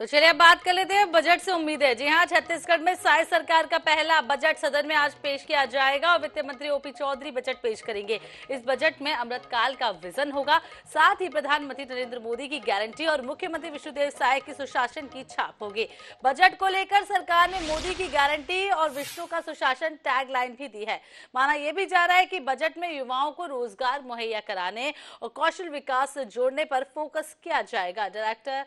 तो चलिए अब बात कर लेते हैं बजट से उम्मीदें। जी हां, छत्तीसगढ़ में साय सरकार का पहला बजट सदन में आज पेश किया जाएगा और वित्त मंत्री ओपी चौधरी बजट पेश करेंगे। इस बजट में अमृतकाल का विजन होगा, साथ ही प्रधानमंत्री नरेंद्र मोदी की गारंटी और मुख्यमंत्री विष्णुदेव साय की सुशासन की छाप होगी। बजट को लेकर सरकार ने मोदी की गारंटी और विष्णु का सुशासन टैग लाइन भी दी है। माना यह भी जा रहा है कि बजट में युवाओं को रोजगार मुहैया कराने और कौशल विकास से जोड़ने पर फोकस किया जाएगा। डायरेक्टर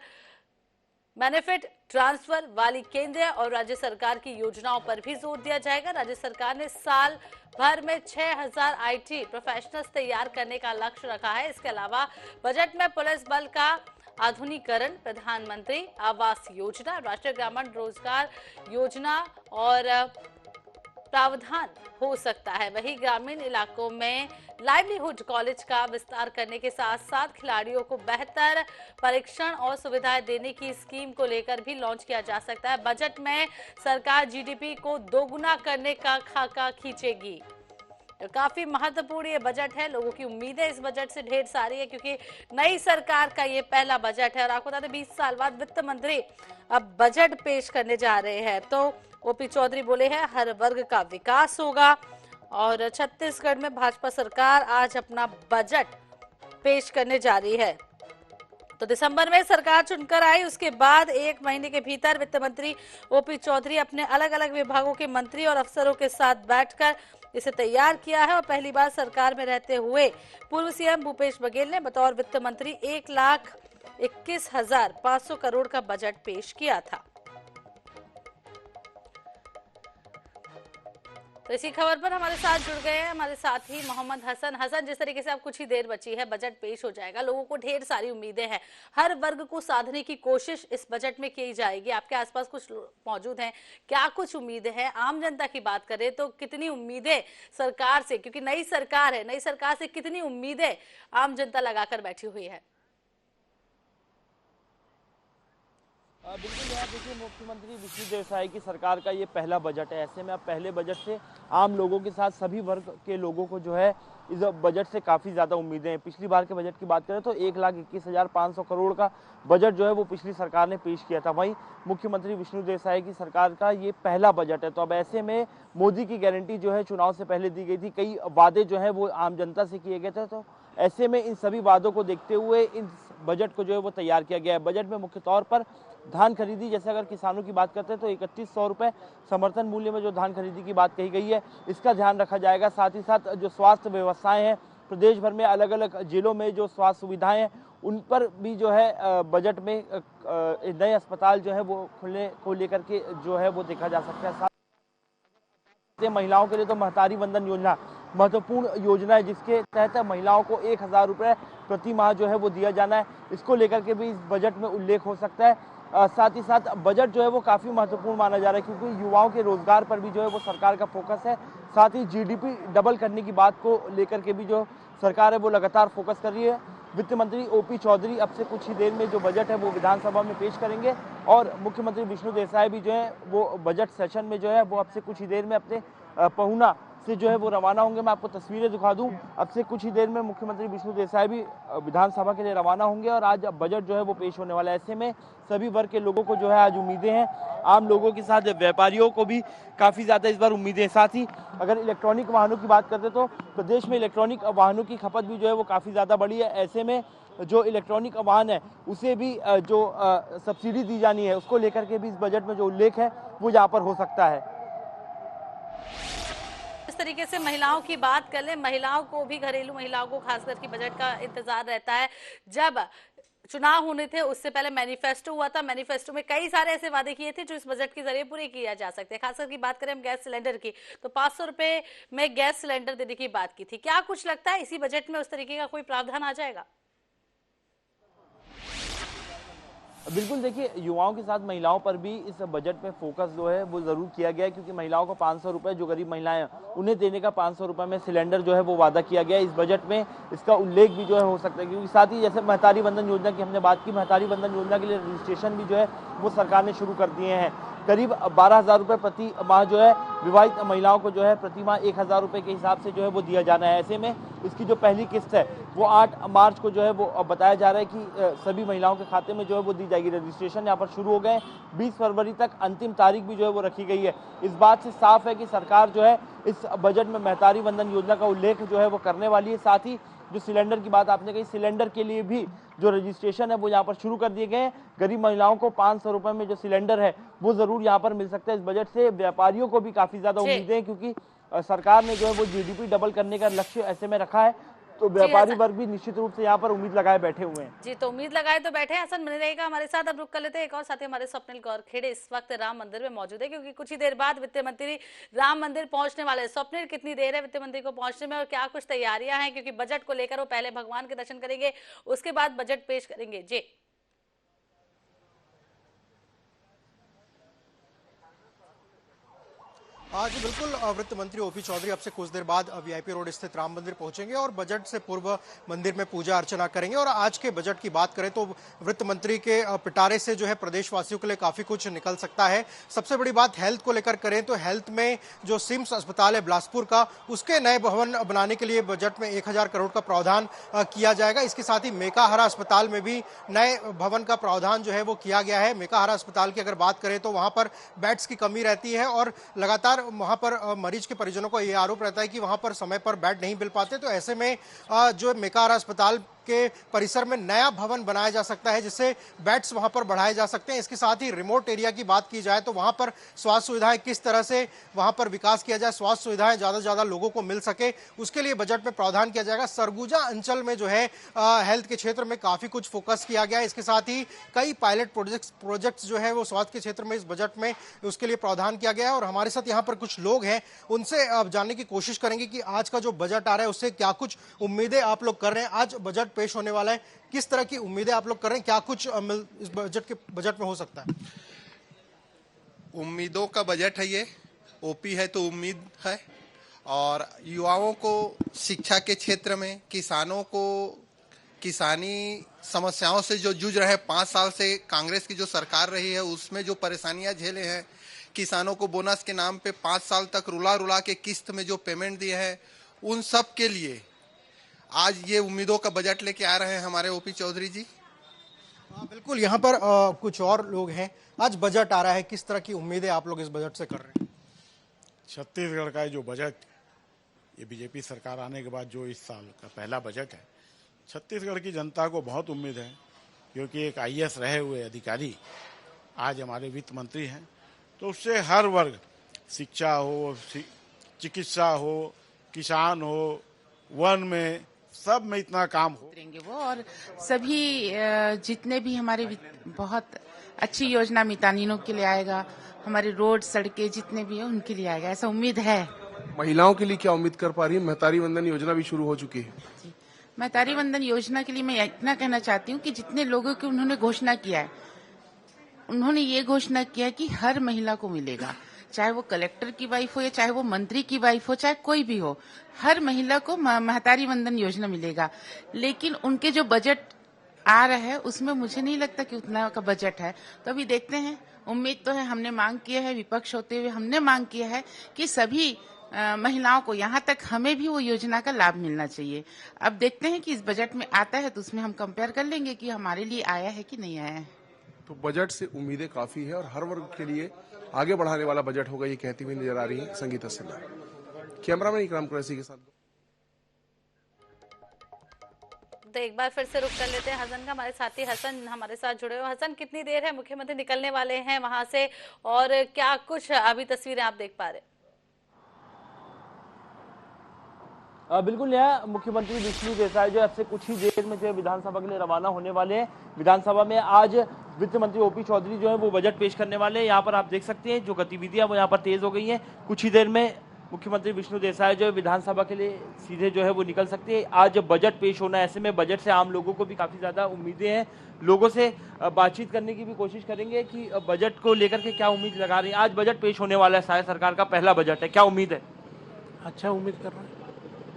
बेनिफिट ट्रांसफर वाली केंद्र और राज्य सरकार की योजनाओं पर भी जोर दिया जाएगा। राज्य सरकार ने साल भर में 6000 आईटी प्रोफेशनल्स तैयार करने का लक्ष्य रखा है। इसके अलावा बजट में पुलिस बल का आधुनिकीकरण, प्रधानमंत्री आवास योजना, राष्ट्रीय ग्रामीण रोजगार योजना और प्रावधान हो सकता है। वहीं ग्रामीण इलाकों में लाइवलीहुड कॉलेज का विस्तार करने के साथ साथ खिलाड़ियों को बेहतर परीक्षण और सुविधाएं देने की स्कीम को लेकर भी लॉन्च किया जा सकता है। बजट में सरकार जीडीपी को दोगुना करने का खाका खींचेगी। तो काफी महत्वपूर्ण ये बजट है। लोगों की उम्मीदें इस बजट से ढेर सारी है क्योंकि नई सरकार का ये पहला बजट है और आपको बता दें 20 साल बाद वित्त मंत्री अब बजट पेश करने जा रहे हैं। तो ओपी चौधरी बोले हैं हर वर्ग का विकास होगा और छत्तीसगढ़ में भाजपा सरकार आज अपना बजट पेश करने जा रही है। तो दिसंबर में सरकार चुनकर आई, उसके बाद एक महीने के भीतर वित्त मंत्री ओपी चौधरी अपने अलग अलग विभागों के मंत्री और अफसरों के साथ बैठकर इसे तैयार किया है और पहली बार सरकार में रहते हुए पूर्व सीएम भूपेश बघेल ने बतौर वित्त मंत्री 1,21,500 करोड़ का बजट पेश किया था। तो इसी खबर पर हमारे साथ जुड़ गए हैं हमारे साथी मोहम्मद हसन। जिस तरीके से अब कुछ ही देर बची है, बजट पेश हो जाएगा, लोगों को ढेर सारी उम्मीदें हैं, हर वर्ग को साधने की कोशिश इस बजट में की जाएगी। आपके आसपास कुछ मौजूद हैं, क्या कुछ उम्मीदें हैं? आम जनता की बात करें तो कितनी उम्मीदें सरकार से, क्योंकि नई सरकार है, नई सरकार से कितनी उम्मीदें आम जनता लगाकर बैठी हुई है? बिल्कुल, यहाँ देखिए मुख्यमंत्री विष्णुदेव साय की सरकार का ये पहला बजट है। ऐसे में अब पहले बजट से आम लोगों के साथ सभी वर्ग के लोगों को जो है इस बजट से काफ़ी ज़्यादा उम्मीदें हैं। पिछली बार के बजट की बात करें तो 1,21,500 करोड़ का बजट जो है वो पिछली सरकार ने पेश किया था। वहीं मुख्यमंत्री विष्णुदेव साय की सरकार का ये पहला बजट है। तो अब ऐसे में मोदी की गारंटी जो है चुनाव से पहले दी गई थी, कई वादे जो है वो आम जनता से किए गए थे। तो ऐसे में इन सभी वादों को देखते हुए इन बजट को जो है वो तैयार किया गया है। बजट में मुख्य तौर पर धान खरीदी, जैसे अगर किसानों की बात करते हैं तो 3100 रुपये समर्थन मूल्य में जो धान खरीदी की बात कही गई है, इसका ध्यान रखा जाएगा। साथ ही साथ जो स्वास्थ्य व्यवस्थाएं हैं, प्रदेश भर में अलग अलग जिलों में जो स्वास्थ्य सुविधाएं हैं, उन पर भी जो है बजट में नए अस्पताल जो है वो खुलने को लेकर के जो है वो देखा जा सकता है। महिलाओं के लिए तो महतारी वंदन योजना महत्वपूर्ण योजना है, जिसके तहत महिलाओं को 1,000 रुपये प्रति माह जो है वो दिया जाना है। इसको लेकर के भी इस बजट में उल्लेख हो सकता है। साथ ही साथ बजट जो है वो काफ़ी महत्वपूर्ण माना जा रहा है क्योंकि युवाओं के रोजगार पर भी जो है वो सरकार का फोकस है। साथ ही जीडीपी डबल करने की बात को लेकर के भी जो सरकार है वो लगातार फोकस कर रही है। वित्त मंत्री ओपी चौधरी अब से कुछ ही देर में जो बजट है वो विधानसभा में पेश करेंगे और मुख्यमंत्री विष्णुदेव साय भी जो है वो बजट सेशन में जो है वो अब से कुछ ही देर में अपने पहुना से जो है वो रवाना होंगे। मैं आपको तस्वीरें दिखा दूं, अब से कुछ ही देर में मुख्यमंत्री विष्णुदेव साय भी विधानसभा के लिए रवाना होंगे और आज बजट जो है वो पेश होने वाला है। ऐसे में सभी वर्ग के लोगों को जो है आज उम्मीदें हैं, आम लोगों के साथ व्यापारियों को भी काफ़ी ज़्यादा इस बार उम्मीदें हैं। साथ ही अगर इलेक्ट्रॉनिक वाहनों की बात करते तो प्रदेश में इलेक्ट्रॉनिक वाहनों की खपत भी जो है वो काफ़ी ज़्यादा बढ़ी है। ऐसे में जो इलेक्ट्रॉनिक वाहन है उसे भी जो सब्सिडी दी जानी है, उसको लेकर के भी इस बजट में जो उल्लेख है वो यहाँ पर हो सकता है। इस तरीके से महिलाओं की बात कर ले, महिलाओं को भी, घरेलू महिलाओं को खासकर की बजट का इंतजार रहता है। जब चुनाव होने थे उससे पहले मैनिफेस्टो हुआ था, मैनिफेस्टो में कई सारे ऐसे वादे किए थे जो इस बजट के जरिए पूरे किया जा सकते हैं। खासकर की बात करें हम गैस सिलेंडर की तो 500 रुपए में गैस सिलेंडर देने की बात की थी। क्या कुछ लगता है इसी बजट में उस तरीके का कोई प्रावधान आ जाएगा? बिल्कुल, देखिए युवाओं के साथ महिलाओं पर भी इस बजट में फोकस जो है वो ज़रूर किया गया है क्योंकि महिलाओं को 500 रुपये, जो गरीब महिलाएं हैं उन्हें देने का 500 रुपये में सिलेंडर जो है वो वादा किया गया है। इस बजट में इसका उल्लेख भी जो है हो सकता है क्योंकि साथ ही जैसे महतारी वंदन योजना की हमने बात की, महतारी वंदन योजना के लिए रजिस्ट्रेशन भी जो है वो सरकार ने शुरू कर दिए हैं। करीब 12,000 रुपये प्रति माह जो है विवाहित महिलाओं को जो है प्रतिमाह 1000 रुपये के हिसाब से जो है वो दिया जाना है। ऐसे में इसकी जो पहली किस्त है वो 8 मार्च को जो है वो बताया जा रहा है कि सभी महिलाओं के खाते में जो है वो दी जाएगी। रजिस्ट्रेशन यहाँ पर शुरू हो गए, 20 फरवरी तक अंतिम तारीख भी जो है वो रखी गई है। इस बात से साफ है कि सरकार जो है इस बजट में महतारी वंदन योजना का उल्लेख जो है वो करने वाली है। साथ ही जो सिलेंडर की बात आपने कही, सिलेंडर के लिए भी जो रजिस्ट्रेशन है वो यहाँ पर शुरू कर दिए गए हैं। गरीब महिलाओं को 500 रुपए में जो सिलेंडर है वो जरूर यहाँ पर मिल सकता है। इस बजट से व्यापारियों को भी काफी ज्यादा उम्मीदें हैं, क्योंकि सरकार ने जो है वो जीडीपी डबल करने का लक्ष्य ऐसे में रखा है, तो व्यापारी वर्ग भी निश्चित रूप से यहाँ पर उम्मीद लगाए बैठे हुए हैं। जी, तो उम्मीद लगाए तो बैठे हैं। हसन बने रहेगा हमारे साथ। अब रुक कर लेते हैं एक और साथी हमारे स्वप्निल गौर खेड़े इस वक्त राम मंदिर में मौजूद है, क्योंकि कुछ ही देर बाद वित्त मंत्री राम मंदिर पहुंचने वाले हैं। स्वप्निल, कितनी देर है वित्त मंत्री को पहुंचने में और क्या कुछ तैयारियां हैं, क्योंकि बजट को लेकर वो पहले भगवान के दर्शन करेंगे, उसके बाद बजट पेश करेंगे। जी हाँ जी बिल्कुल, वित्त मंत्री ओपी चौधरी अब से कुछ देर बाद वीआईपी रोड स्थित राम मंदिर पहुंचेंगे और बजट से पूर्व मंदिर में पूजा अर्चना करेंगे। और आज के बजट की बात करें तो वित्त मंत्री के पिटारे से जो है प्रदेशवासियों के लिए काफी कुछ निकल सकता है। सबसे बड़ी बात हेल्थ को लेकर करें तो हेल्थ में जो सिम्स अस्पताल है बिलासपुर का, उसके नए भवन बनाने के लिए बजट में 1000 करोड़ का प्रावधान किया जाएगा। इसके साथ ही मेकाहारा अस्पताल में भी नए भवन का प्रावधान जो है वो किया गया है। मेकाहारा अस्पताल की अगर बात करें तो वहां पर बेड्स की कमी रहती है और लगातार वहां पर मरीज के परिजनों को यह आरोप रहता है कि वहां पर समय पर बेड नहीं मिल पाते। तो ऐसे में जो मेकाहारा अस्पताल के परिसर में नया भवन बनाया जा सकता है, जिससे बेड्स वहां पर बढ़ाए जा सकते हैं। इसके साथ ही रिमोट एरिया की बात की जाए तो वहां पर स्वास्थ्य सुविधाएं किस तरह से वहां पर विकास किया जाए, स्वास्थ्य सुविधाएं ज्यादा से ज्यादा लोगों को मिल सके, उसके लिए बजट में प्रावधान किया जाएगा। सरगुजा अंचल में जो है हेल्थ के क्षेत्र में काफी कुछ फोकस किया गया है। इसके साथ ही कई पायलट प्रोजेक्ट्स जो है वो स्वास्थ्य के क्षेत्र में इस बजट में उसके लिए प्रावधान किया गया है। और हमारे साथ यहाँ पर कुछ लोग हैं, उनसे जानने की कोशिश करेंगे कि आज का जो बजट आ रहा है उससे क्या कुछ उम्मीदें आप लोग कर रहे हैं। आज बजट पेश होने वाला है, किस तरह की उम्मीदें आप लोग कर रहे हैं, क्या कुछ इस बजट में हो सकता है? उम्मीदों का बजट है ये, ओपी है तो उम्मीद है। और युवाओं को शिक्षा के क्षेत्र में, किसानों को किसानी समस्याओं से जो जूझ रहे हैं, 5 साल से कांग्रेस की जो सरकार रही है उसमें जो परेशानियां झेले हैं, किसानों को बोनस के नाम पे 5 साल तक रुला रुला के किस्त में जो पेमेंट दिए हैं, उन सब के लिए आज ये उम्मीदों का बजट लेके आ रहे हैं हमारे ओपी चौधरी जी। बिल्कुल, यहाँ पर कुछ और लोग हैं। आज बजट आ रहा है, किस तरह की उम्मीदें आप लोग इस बजट से कर रहे हैं? छत्तीसगढ़ का जो बजट, ये बीजेपी सरकार आने के बाद जो इस साल का पहला बजट है, छत्तीसगढ़ की जनता को बहुत उम्मीद है, क्योंकि एक आईएएस रहे हुए अधिकारी आज हमारे वित्त मंत्री हैं, तो उससे हर वर्ग, शिक्षा हो, चिकित्सा हो, किसान हो, वन में, सब में इतना काम हो वो। और सभी जितने भी हमारे बहुत अच्छी योजना मितानिनों के लिए आएगा, हमारे रोड सड़कें जितने भी हैं उनके लिए आएगा, ऐसा उम्मीद है। महिलाओं के लिए क्या उम्मीद कर पा रही है? महतारी वंदन योजना भी शुरू हो चुकी है। महतारी वंदन योजना के लिए मैं इतना कहना चाहती हूँ कि जितने लोगों की उन्होंने घोषणा किया है, उन्होंने ये घोषणा किया कि हर महिला को मिलेगा, चाहे वो कलेक्टर की वाइफ हो या चाहे वो मंत्री की वाइफ हो, चाहे कोई भी हो, हर महिला को महतारी वंदन योजना मिलेगा। लेकिन उनके जो बजट आ रहा है उसमें मुझे नहीं लगता कि उतना का बजट है। तो अभी देखते हैं, उम्मीद तो है, हमने मांग किया है, विपक्ष होते हुए हमने मांग किया है कि सभी महिलाओं को, यहाँ तक हमें भी वो योजना का लाभ मिलना चाहिए। अब देखते हैं कि इस बजट में आता है तो उसमें हम कंपेयर कर लेंगे कि हमारे लिए आया है कि नहीं आया है। तो बजट से उम्मीदें काफी है और हर वर्ग के लिए आगे बढ़ाने वाला बजट होगा, ये कहती हुई नजर आ रही है संगीता सिन्हा। कैमरामैन इकराम कुरैशी के साथ। तो एक बार फिर से रुक कर लेते हैं हसन का। हमारे साथी हसन हमारे साथ जुड़े हुए। हसन, कितनी देर है मुख्यमंत्री निकलने वाले हैं वहां से, और क्या कुछ अभी तस्वीरें आप देख पा रहे हैं? बिल्कुल, यहाँ मुख्यमंत्री विष्णु देसाई जो अब से कुछ ही देर में जो है विधानसभा के लिए रवाना होने वाले हैं। विधानसभा में आज वित्त मंत्री ओपी चौधरी जो है वो बजट पेश करने वाले हैं। यहाँ पर आप देख सकते हैं जो गतिविधियां वो यहाँ पर तेज हो गई हैं। कुछ ही देर में मुख्यमंत्री विष्णु देसाई जो है विधानसभा के लिए सीधे जो है वो निकल सकते हैं। आज बजट पेश होना है, ऐसे में बजट से आम लोगों को भी काफी ज्यादा उम्मीदें हैं। लोगों से बातचीत करने की भी कोशिश करेंगे कि बजट को लेकर के क्या उम्मीद लगा रही है। आज बजट पेश होने वाला है, साय सरकार का पहला बजट है, क्या उम्मीद है? अच्छा उम्मीद कर रहे हैं,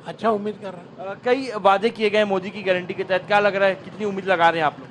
अच्छा उम्मीद कर रहे हैं। कई वादे किए गए मोदी की गारंटी के तहत, क्या लग रहा है, कितनी उम्मीद लगा रहे हैं आप लोग?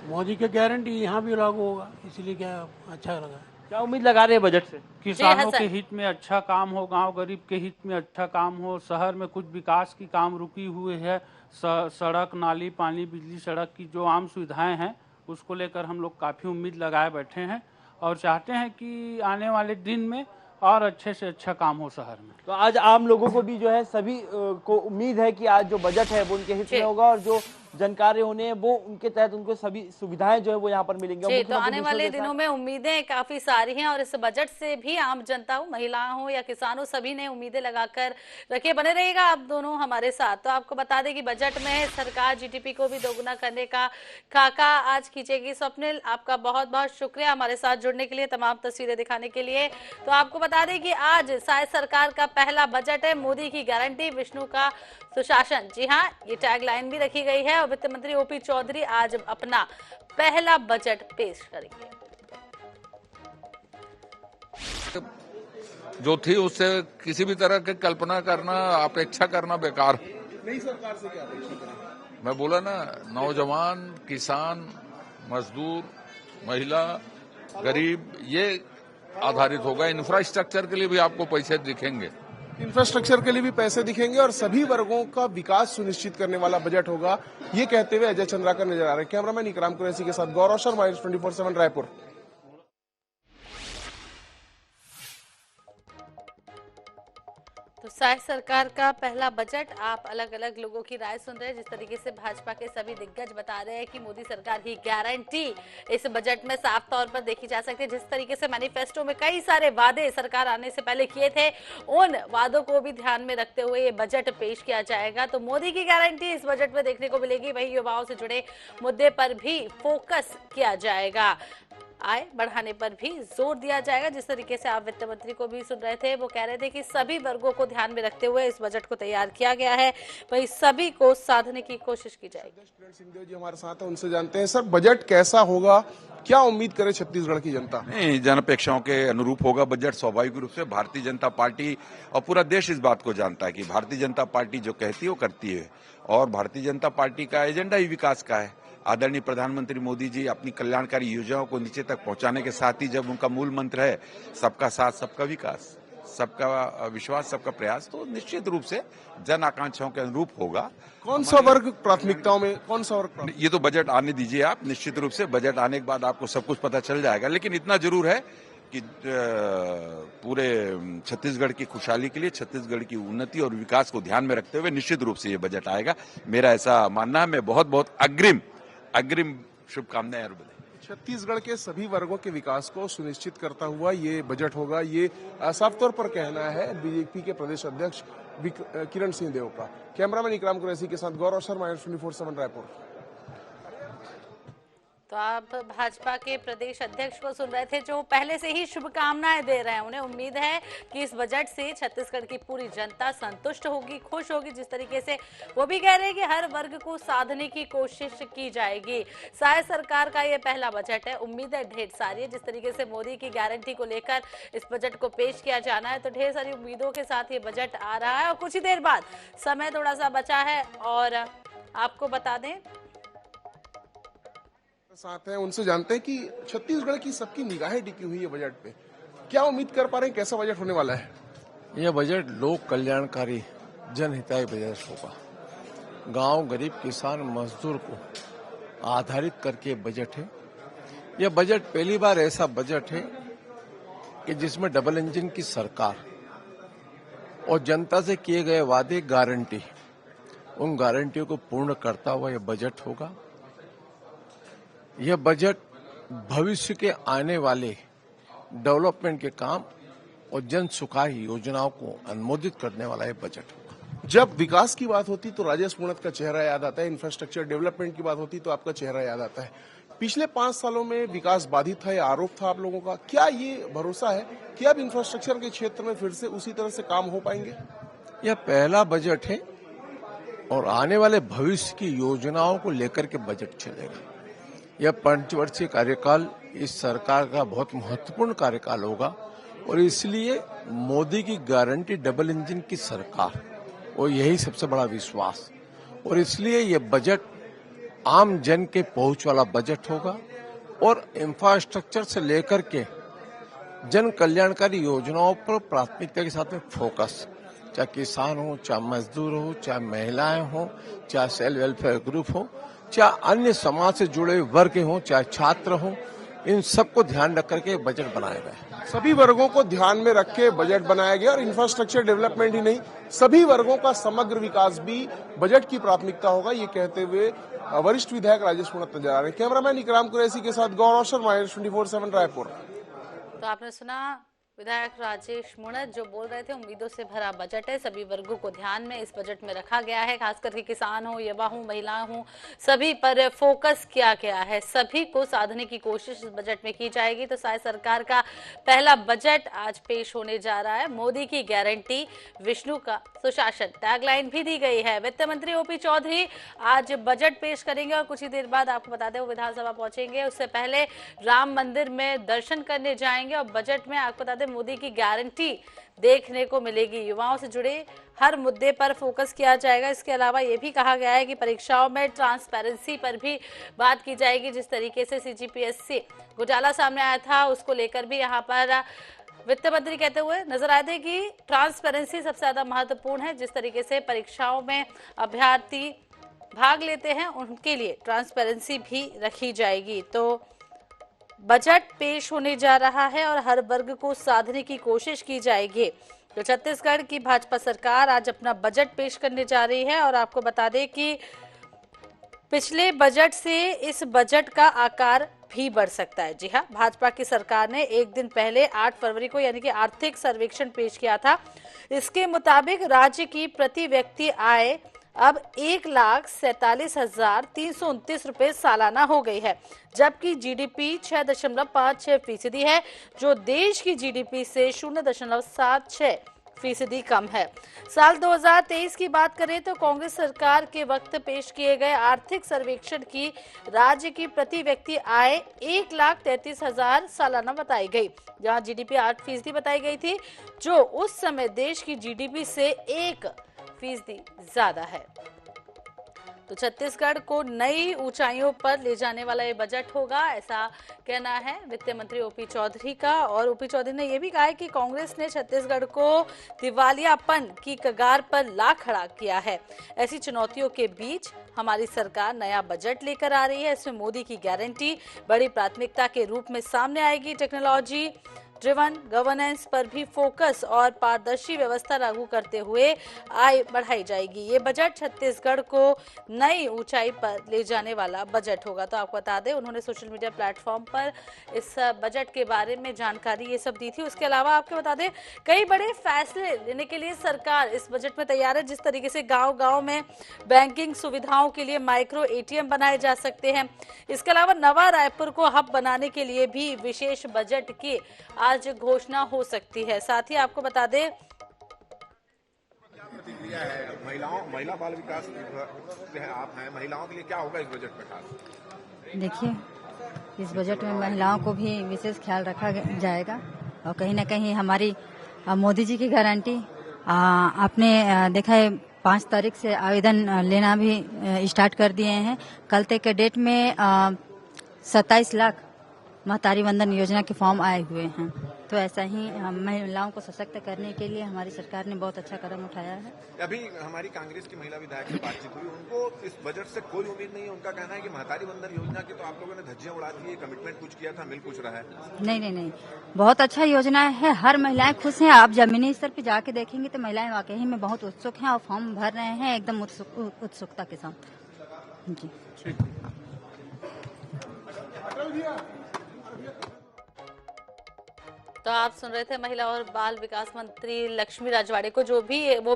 मोदी की गारंटी यहाँ भी लागू होगा, इसलिए क्या अच्छा लगा। क्या उम्मीद लगा रहे हैं बजट से? किसानों हसन। के हित में अच्छा काम हो, गांव गरीब के हित में अच्छा काम हो, शहर में कुछ विकास की काम रुकी हुई है, सड़क नाली पानी बिजली सड़क की जो आम सुविधाएं हैं उसको लेकर हम लोग काफ़ी उम्मीद लगाए बैठे हैं और चाहते हैं कि आने वाले दिन में और अच्छे से अच्छा काम हो शहर में। तो आज आम लोगों को भी जो है सभी को उम्मीद है कि आज जो बजट है वो उनके हित में होगा और जो जन कार्य होने हैं वो उनके तहत उनको सभी सुविधाएं जो है वो यहाँ पर मिलेंगी। जी, तो आने वाले दिनों में उम्मीदें काफी सारी हैं और इस बजट से भी आम जनता हो, महिलाएं हो या किसान हो, सभी ने उम्मीदें लगाकर रखे। बने रहेगा आप दोनों हमारे साथ। तो आपको बता दें कि बजट में सरकार जीडीपी को भी दोगुना करने का खाका आज खींचेगी। स्वप्निल, आपका बहुत बहुत शुक्रिया हमारे साथ जुड़ने के लिए, तमाम तस्वीरें दिखाने के लिए। तो आपको बता दें कि आज शायद सरकार का पहला बजट है, मोदी की गारंटी, विष्णु का सुशासन। जी हाँ, ये टैगलाइन भी रखी गई है और वित्त मंत्री ओपी चौधरी आज अपना पहला बजट पेश करेंगे। जो थी उससे किसी भी तरह की कल्पना करना, अपेक्षा करना बेकार। नई सरकार से क्या अपेक्षा करें? मैं बोला ना, नौजवान, किसान, मजदूर, महिला, गरीब, ये आधारित होगा। इंफ्रास्ट्रक्चर के लिए भी आपको पैसे दिखेंगे, इंफ्रास्ट्रक्चर के लिए भी पैसे दिखेंगे और सभी वर्गों का विकास सुनिश्चित करने वाला बजट होगा, ये कहते हुए अजय चंद्राकर नजर आ रहे हैं। कैमरामैन इकराम कुरैशी के साथ गौरव शर्मा, 24/7 रायपुर। तो शायद सरकार का पहला बजट, आप अलग अलग लोगों की राय सुन रहे हैं। जिस तरीके से भाजपा के सभी दिग्गज बता रहे हैं कि मोदी सरकार की गारंटी इस बजट में साफ तौर पर देखी जा सकती है। जिस तरीके से मैनिफेस्टो में कई सारे वादे सरकार आने से पहले किए थे, उन वादों को भी ध्यान में रखते हुए ये बजट पेश किया जाएगा। तो मोदी की गारंटी इस बजट में देखने को मिलेगी। वहीं युवाओं से जुड़े मुद्दे पर भी फोकस किया जाएगा, आय बढ़ाने पर भी जोर दिया जाएगा। जिस तरीके से आप वित्त मंत्री को भी सुन रहे थे, वो कह रहे थे कि सभी वर्गों को ध्यान में रखते हुए इस बजट को तैयार किया गया है, वही सभी को साधने की कोशिश की जाएगी। किरण सिंहदेव जी हमारे साथ हैं, उनसे जानते हैं। सर, बजट कैसा होगा, क्या उम्मीद करे छत्तीसगढ़ की जनता? नहीं, जन अपेक्षाओं के अनुरूप होगा बजट। स्वाभाविक रूप से भारतीय जनता पार्टी और पूरा देश इस बात को जानता है कि भारतीय जनता पार्टी जो कहती है वो करती है और भारतीय जनता पार्टी का एजेंडा ही विकास का है। आदरणीय प्रधानमंत्री मोदी जी अपनी कल्याणकारी योजनाओं को नीचे तक पहुंचाने के साथ ही जब उनका मूल मंत्र है सबका साथ सबका विकास, सबका विश्वास, सबका प्रयास, तो निश्चित रूप से जन आकांक्षाओं के अनुरूप होगा। कौन सा वर्ग प्राथमिकताओं में, कौन सा वर्ग? ये तो बजट आने दीजिए आप, निश्चित रूप से बजट आने के बाद आपको सब कुछ पता चल जाएगा। लेकिन इतना जरूर है कि पूरे छत्तीसगढ़ की खुशहाली के लिए, छत्तीसगढ़ की उन्नति और विकास को ध्यान में रखते हुए निश्चित रूप से ये बजट आएगा। मेरा ऐसा मानना है। मैं बहुत बहुत अग्रिम शुभकामनाएं और बधाई। छत्तीसगढ़ के सभी वर्गों के विकास को सुनिश्चित करता हुआ ये बजट होगा, ये साफ तौर पर कहना है बीजेपी के प्रदेश अध्यक्ष किरण सिंहदेव का। कैमरामैन इकराम कुरैशी के साथ गौरव शर्मा, 24/7 रायपुर। तो आप भाजपा के प्रदेश अध्यक्ष को सुन रहे थे, जो पहले से ही शुभकामनाएं दे रहे हैं। उन्हें उम्मीद है कि इस बजट से छत्तीसगढ़ की पूरी जनता संतुष्ट होगी, खुश होगी। जिस तरीके से वो भी कह रहे हैं कि हर वर्ग को साधने की कोशिश की जाएगी। शायद सरकार का ये पहला बजट है, उम्मीदें ढेर सारी है। जिस तरीके से मोदी की गारंटी को लेकर इस बजट को पेश किया जाना है, तो ढेर सारी उम्मीदों के साथ ये बजट आ रहा है और कुछ ही देर बाद, समय थोड़ा सा बचा है और आपको बता दें साथ हैं, उनसे जानते हैं कि छत्तीसगढ़ की सबकी निगाहें टिकी हुई है बजट पे। क्या उम्मीद कर पा रहे हैं, कैसा बजट होने वाला है? यह बजट लोक कल्याणकारी जनहिताय बजट होगा। गांव, गरीब, किसान, मजदूर को आधारित करके बजट है। यह बजट पहली बार ऐसा बजट है कि जिसमें डबल इंजन की सरकार और जनता से किए गए वादे, गारंटी, उन गारंटियों को पूर्ण करता हुआ यह बजट होगा। यह बजट भविष्य के आने वाले डेवलपमेंट के काम और जन सुखाही योजनाओं को अनुमोदित करने वाला यह बजट होगा। जब विकास की बात होती तो राजेश पूर्णत का चेहरा याद आता है, इंफ्रास्ट्रक्चर डेवलपमेंट की बात होती तो आपका चेहरा याद आता है। पिछले 5 सालों में विकास बाधित था, यह आरोप था आप लोगों का। क्या ये भरोसा है कि अब इंफ्रास्ट्रक्चर के क्षेत्र में फिर से उसी तरह से काम हो पाएंगे? यह पहला बजट है और आने वाले भविष्य की योजनाओं को लेकर के बजट चलेगा। यह 5 वर्षीय कार्यकाल इस सरकार का बहुत महत्वपूर्ण कार्यकाल होगा और इसलिए मोदी की गारंटी, डबल इंजन की सरकार, और यही सबसे बड़ा विश्वास, और इसलिए यह बजट आम जन के पहुंच वाला बजट होगा और इंफ्रास्ट्रक्चर से लेकर के जन कल्याणकारी योजनाओं पर प्राथमिकता के साथ में फोकस, चाहे किसान हो, चाहे मजदूर हो, चाहे महिलाएं हो, चाहे सेल्फ वेलफेयर ग्रुप हो, चाहे अन्य समाज से जुड़े वर्ग हो, चाहे छात्र हो, इन सबको ध्यान रख करके बजट बनाया गया। सभी वर्गों को ध्यान में रख के बजट बनाया गया और इंफ्रास्ट्रक्चर डेवलपमेंट ही नहीं, सभी वर्गों का समग्र विकास भी बजट की प्राथमिकता होगा, ये कहते हुए वरिष्ठ विधायक राजेश मूणत नजर आ रहे हैं। कैमरामैन इकराम कुरैशी के साथ गौरव शर्मा, 24/7 रायपुर। तो आपने सुना विधायक राजेश मूणत जो बोल रहे थे, उम्मीदों से भरा बजट है, सभी वर्गों को ध्यान में इस बजट में रखा गया है, खास करके किसान हो, युवा हो, महिलाएं हो, सभी पर फोकस किया गया है, सभी को साधने की कोशिश इस बजट में की जाएगी। तो साय सरकार का पहला बजट आज पेश होने जा रहा है। मोदी की गारंटी, विष्णु का सुशासन, टैगलाइन भी दी गई है। वित्त मंत्री ओपी चौधरी आज बजट पेश करेंगे और कुछ ही देर बाद आपको बता दें वो विधानसभा पहुंचेंगे। उससे पहले राम मंदिर में दर्शन करने जाएंगे और बजट में आपको बता दें मोदी की गारंटी देखने को मिलेगी। युवाओं से जुड़े हर मुद्दे पर फोकस किया जाएगा। इसके अलावा ये भी कहा गया है कि परीक्षाओं में ट्रांसपेरेंसी पर भी बात की जाएगी। जिस तरीके से CGPSC घोटाला सामने आया था, उसको लेकर भी यहाँ पर वित्त मंत्री कहते हुए नजर आए थे कि ट्रांसपेरेंसी सबसे ज्यादा महत्वपूर्ण है। जिस तरीके से परीक्षाओं में अभ्यर्थी भाग लेते हैं, उनके लिए ट्रांसपेरेंसी भी रखी जाएगी। तो बजट पेश होने जा रहा है और हर वर्ग को साधने की कोशिश की जाएगी। तो छत्तीसगढ़ की भाजपा सरकार आज अपना बजट पेश करने जा रही है और आपको बता दें कि पिछले बजट से इस बजट का आकार भी बढ़ सकता है। जी हाँ, भाजपा की सरकार ने एक दिन पहले 8 फरवरी को यानी कि आर्थिक सर्वेक्षण पेश किया था। इसके मुताबिक राज्य की प्रति व्यक्ति आय अब 1,47,329 रुपए सालाना हो गई है, जबकि GDP 6.56% है, जो देश की GDP से 0.76% कम है। साल 2023 की बात करें तो कांग्रेस सरकार के वक्त पेश किए गए आर्थिक सर्वेक्षण की राज्य की प्रति व्यक्ति आय 1,33,000 सालाना बताई गई, जहां GDP 8% बताई गई थी, जो उस समय देश की GDP से 1% ज्यादा है। तो छत्तीसगढ़ को नई ऊंचाइयों पर ले जाने वाला ये बजट होगा, ऐसा कहना है वित्त मंत्री ओपी चौधरी का। और ओपी चौधरी ने यह भी कहा है कि कांग्रेस ने छत्तीसगढ़ को दिवालियापन की कगार पर ला खड़ा किया है। ऐसी चुनौतियों के बीच हमारी सरकार नया बजट लेकर आ रही है। इसमें मोदी की गारंटी बड़ी प्राथमिकता के रूप में सामने आएगी। टेक्नोलॉजी ड्रिवन गवर्नेंस पर भी फोकस और पारदर्शी व्यवस्था लागू करते हुए आय बढ़ाई जाएगी। ये बजट छत्तीसगढ़ को नई ऊंचाई पर ले जाने वाला बजट होगा। तो आपको बता दें, उन्होंने सोशल मीडिया प्लेटफॉर्म पर इस बजट के बारे में जानकारी ये सब दी थी। उसके अलावा आपको बता दें, कई बड़े फैसले लेने के लिए सरकार इस बजट में तैयार है। जिस तरीके से गांव-गांव में बैंकिंग सुविधाओं के लिए माइक्रो ATM बनाए जा सकते हैं। इसके अलावा नवा रायपुर को हब बनाने के लिए भी विशेष बजट की आज घोषणा हो सकती है। साथ ही आपको बता दें, प्रतिक्रिया है महिला बाल विकास आप हैं, महिलाओं के लिए क्या होगा इस बजट में खास? देखिए, इस बजट में महिलाओं को भी विशेष ख्याल रखा जाएगा और कहीं ना कहीं हमारी मोदी जी की गारंटी आपने देखा है 5 तारीख से आवेदन लेना भी स्टार्ट कर दिए हैं। कल तक के डेट में 27 लाख महतारी वंदन योजना के फॉर्म आए हुए हैं। तो ऐसा ही महिलाओं को सशक्त करने के लिए हमारी सरकार ने बहुत अच्छा कदम उठाया है। अभी हमारी कांग्रेस की महिला विधायक से बातचीत हुई, उनको इस बजट से कोई उम्मीद नहीं है। उनका कहना है कि महतारी वंदन योजना की तो आप लोगों ने धज्जियां उड़ा दी है, कमिटमेंट कुछ किया था, मिल कुछ रहा है। नहीं, बहुत अच्छा योजना है। हर महिलाएं खुश हैं। आप जमीनी स्तर पर जाके देखेंगे तो महिलाएं वाकई में बहुत उत्सुक हैं और फॉर्म भर रहे हैं एकदम उत्सुकता के साथ। जी तो आप सुन रहे थे महिला और बाल विकास मंत्री लक्ष्मी राजवाड़े को, वो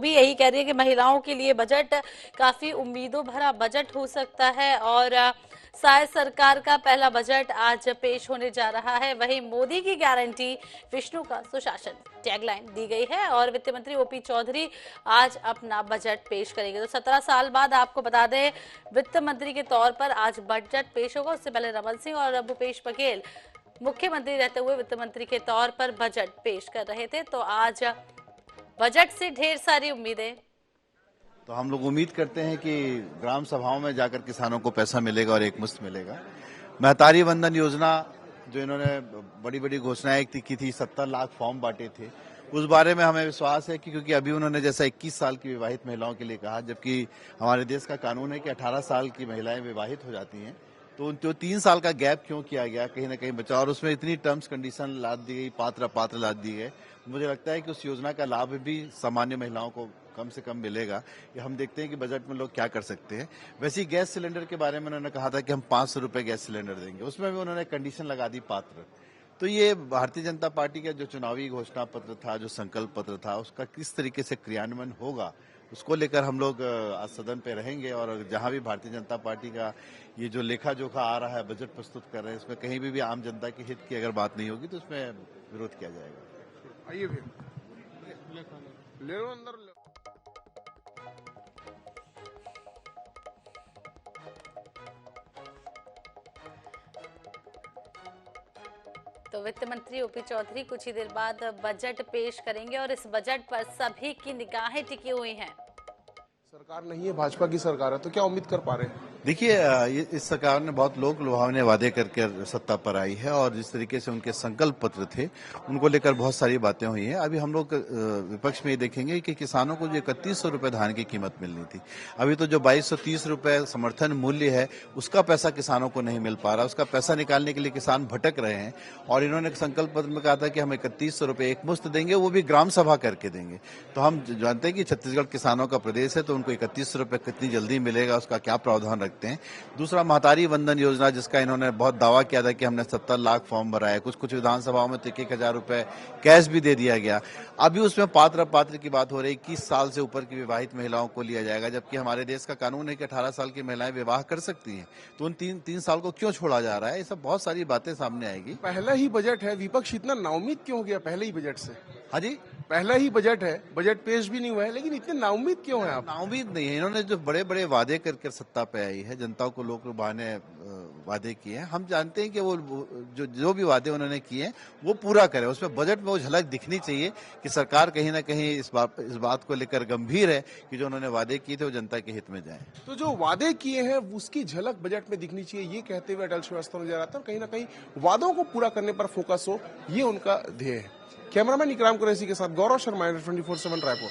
भी यही कह रही है कि महिलाओं के लिए बजट काफी उम्मीदों भरा बजट हो सकता है। और साय सरकार का पहला बजट आज पेश होने जा रहा है। वहीं मोदी की गारंटी, विष्णु का सुशासन टैगलाइन दी गई है और वित्त मंत्री ओपी चौधरी आज अपना बजट पेश करेंगे। तो 17 साल बाद आपको बता दें, वित्त मंत्री के तौर पर आज बजट पेश होगा। उससे पहले रमन सिंह और भूपेश बघेल मुख्यमंत्री रहते हुए वित्त मंत्री के तौर पर बजट पेश कर रहे थे। तो आज बजट से ढेर सारी उम्मीदें। तो हम लोग उम्मीद करते हैं कि ग्राम सभाओं में जाकर किसानों को पैसा मिलेगा और एक मुश्त मिलेगा। महतारी वंदन योजना जो इन्होंने बड़ी बड़ी घोषणाएं की थी, 70 लाख फॉर्म बांटे थे, उस बारे में हमें विश्वास है कि क्योंकि अभी उन्होंने जैसा 21 साल की विवाहित महिलाओं के लिए कहा, जबकि हमारे देश का कानून है कि 18 साल की महिलाएं विवाहित हो जाती हैं, तो 3 साल का गैप क्यों किया गया, कहीं ना कहीं बचा, और उसमें इतनी टर्म्स कंडीशन लाद दी गई, पात्र लाद दी गए। मुझे लगता है कि उस योजना का लाभ भी सामान्य महिलाओं को कम से कम मिलेगा। ये हम देखते हैं कि बजट में लोग क्या कर सकते हैं। वैसे ही गैस सिलेंडर के बारे में उन्होंने कहा था कि हम 500 रुपए गैस सिलेंडर देंगे, उसमें भी उन्होंने कंडीशन लगा दी पात्र। तो ये भारतीय जनता पार्टी का जो चुनावी घोषणा पत्र था, जो संकल्प पत्र था, उसका किस तरीके से क्रियान्वयन होगा, उसको लेकर हम लोग आज सदन पे रहेंगे। और जहां भी भारतीय जनता पार्टी का ये जो लेखा जोखा आ रहा है, बजट प्रस्तुत कर रहे हैं, इसमें कहीं भी आम जनता के हित की अगर बात नहीं होगी तो उसमें विरोध किया जाएगा। आइए ले लो अंदर ले। तो वित्त मंत्री ओपी चौधरी कुछ ही देर बाद बजट पेश करेंगे और इस बजट पर सभी की निगाहें टिकी हुई हैं। सरकार नहीं है, भाजपा की सरकार है, तो क्या उम्मीद कर पा रहे हैं? देखिए, इस सरकार ने बहुत लोक लुभावने वादे करके सत्ता पर आई है, और जिस तरीके से उनके संकल्प पत्र थे उनको लेकर बहुत सारी बातें हुई हैं। अभी हम लोग विपक्ष में ये देखेंगे कि किसानों को जो 3100 रुपए धान की कीमत मिलनी थी, अभी तो जो 2230 रुपए समर्थन मूल्य है उसका पैसा किसानों को नहीं मिल पा रहा। उसका पैसा निकालने के लिए किसान भटक रहे हैं, और इन्होंने संकल्प पत्र में कहा था कि हम 3100 रुपए एक मुश्त देंगे, वो भी ग्राम सभा करके देंगे। तो हम जानते हैं कि छत्तीसगढ़ किसानों का प्रदेश है, तो उनको 3100 रुपए कितनी जल्दी मिलेगा, उसका क्या प्रावधान रखते हैं। दूसरा, महतारी वंदन योजना, जिसका इन्होंने बहुत दावा किया था कि हमने 70 लाख फॉर्म भरा है, कुछ विधानसभाओं में तो 1,000 रुपए कैश भी दे दिया गया। अभी उसमें पात्र की बात हो रही, 21 साल से ऊपर की विवाहित महिलाओं को लिया जाएगा, जबकि हमारे देश का कानून है कि 18 साल की महिलाएं विवाह कर सकती हैं। तो उन 3 साल को क्यों छोड़ा जा रहा है, ये सब बहुत सारी बातें सामने आएगी। पहला ही बजट है, विपक्ष इतना नाउम्मीद क्यों हो गया पहले ही बजट से? हाँ जी, पहला ही बजट है, बजट पेश भी नहीं हुआ है, लेकिन इतने नाउम्मीद क्यों है आप? नाउम्मीद नहीं है, इन्होंने जो बड़े बड़े वादे करके सत्ता पे आई है, जनता को लोक लुभाने वादे किए हैं। हम जानते हैं कि वो जो भी वादे उन्होंने किए हैं वो पूरा करें। उसमें बजट में वो झलक दिखनी चाहिए कि सरकार कहीं ना कहीं इस बात को लेकर गंभीर है कि जो उन्होंने वादे किए थे वो जनता के हित में जाए। तो जो वादे किए हैं उसकी झलक बजट में दिखनी चाहिए, ये कहते हुए अटल श्रीवास्तव नजर आता है। कहीं ना कहीं वादों को पूरा करने पर फोकस हो, ये उनका ध्येय है। कैमरामैन इकराम कुरैशी के साथ गौरव शर्मा, 24/7 रायपुर।